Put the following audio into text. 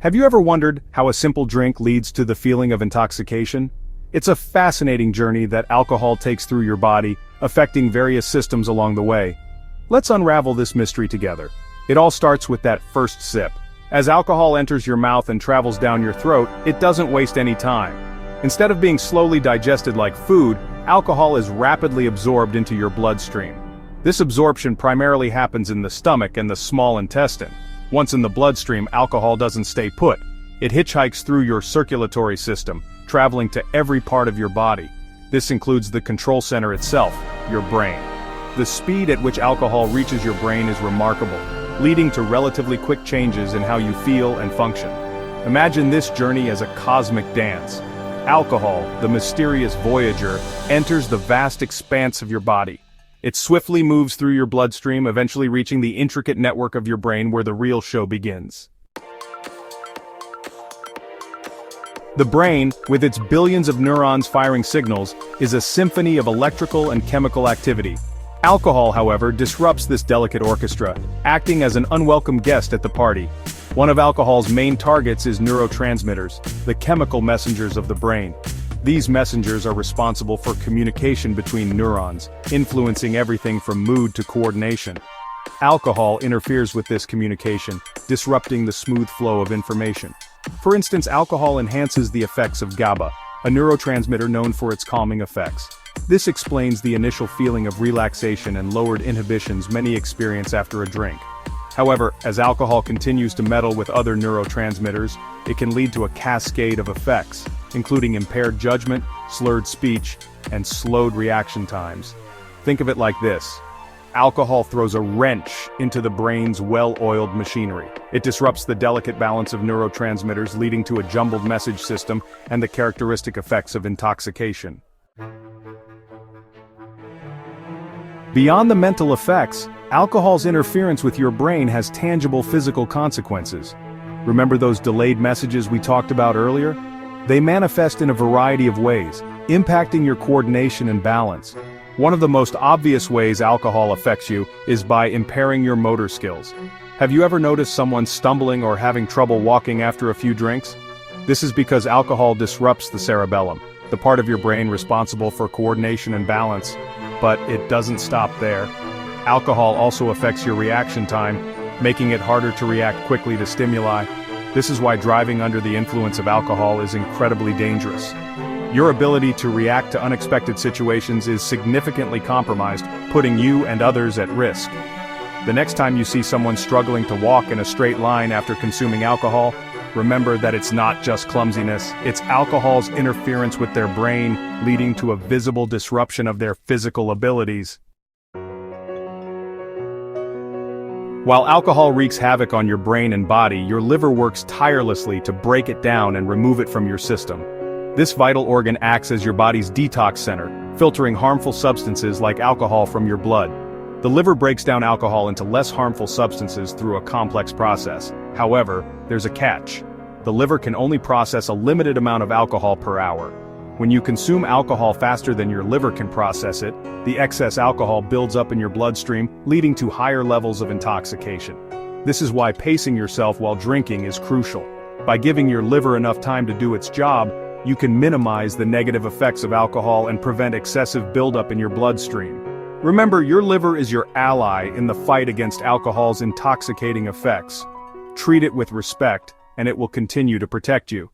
Have you ever wondered how a simple drink leads to the feeling of intoxication? It's a fascinating journey that alcohol takes through your body, affecting various systems along the way. Let's unravel this mystery together. It all starts with that first sip. As alcohol enters your mouth and travels down your throat, it doesn't waste any time. Instead of being slowly digested like food, alcohol is rapidly absorbed into your bloodstream. This absorption primarily happens in the stomach and the small intestine. Once in the bloodstream, alcohol doesn't stay put. It hitchhikes through your circulatory system, traveling to every part of your body. This includes the control center itself, your brain. The speed at which alcohol reaches your brain is remarkable, leading to relatively quick changes in how you feel and function. Imagine this journey as a cosmic dance. Alcohol, the mysterious voyager, enters the vast expanse of your body. It swiftly moves through your bloodstream, eventually reaching the intricate network of your brain where the real show begins. The brain, with its billions of neurons firing signals, is a symphony of electrical and chemical activity. Alcohol, however, disrupts this delicate orchestra, acting as an unwelcome guest at the party. One of alcohol's main targets is neurotransmitters, the chemical messengers of the brain. These messengers are responsible for communication between neurons, influencing everything from mood to coordination. Alcohol interferes with this communication, disrupting the smooth flow of information. For instance, alcohol enhances the effects of GABA, a neurotransmitter known for its calming effects. This explains the initial feeling of relaxation and lowered inhibitions many experience after a drink. However, as alcohol continues to meddle with other neurotransmitters, it can lead to a cascade of effects, including impaired judgment, slurred speech, and slowed reaction times. Think of it like this. Alcohol throws a wrench into the brain's well-oiled machinery. It disrupts the delicate balance of neurotransmitters, leading to a jumbled message system and the characteristic effects of intoxication. Beyond the mental effects, alcohol's interference with your brain has tangible physical consequences. Remember those delayed messages we talked about earlier? They manifest in a variety of ways, impacting your coordination and balance. One of the most obvious ways alcohol affects you is by impairing your motor skills. Have you ever noticed someone stumbling or having trouble walking after a few drinks? This is because alcohol disrupts the cerebellum, the part of your brain responsible for coordination and balance. But it doesn't stop there. Alcohol also affects your reaction time, making it harder to react quickly to stimuli. This is why driving under the influence of alcohol is incredibly dangerous. Your ability to react to unexpected situations is significantly compromised, putting you and others at risk. The next time you see someone struggling to walk in a straight line after consuming alcohol, remember that it's not just clumsiness, it's alcohol's interference with their brain, leading to a visible disruption of their physical abilities. While alcohol wreaks havoc on your brain and body, your liver works tirelessly to break it down and remove it from your system. This vital organ acts as your body's detox center, filtering harmful substances like alcohol from your blood. The liver breaks down alcohol into less harmful substances through a complex process. However, there's a catch. The liver can only process a limited amount of alcohol per hour. When you consume alcohol faster than your liver can process it, the excess alcohol builds up in your bloodstream, leading to higher levels of intoxication. This is why pacing yourself while drinking is crucial. By giving your liver enough time to do its job, you can minimize the negative effects of alcohol and prevent excessive buildup in your bloodstream. Remember, your liver is your ally in the fight against alcohol's intoxicating effects. Treat it with respect, and it will continue to protect you.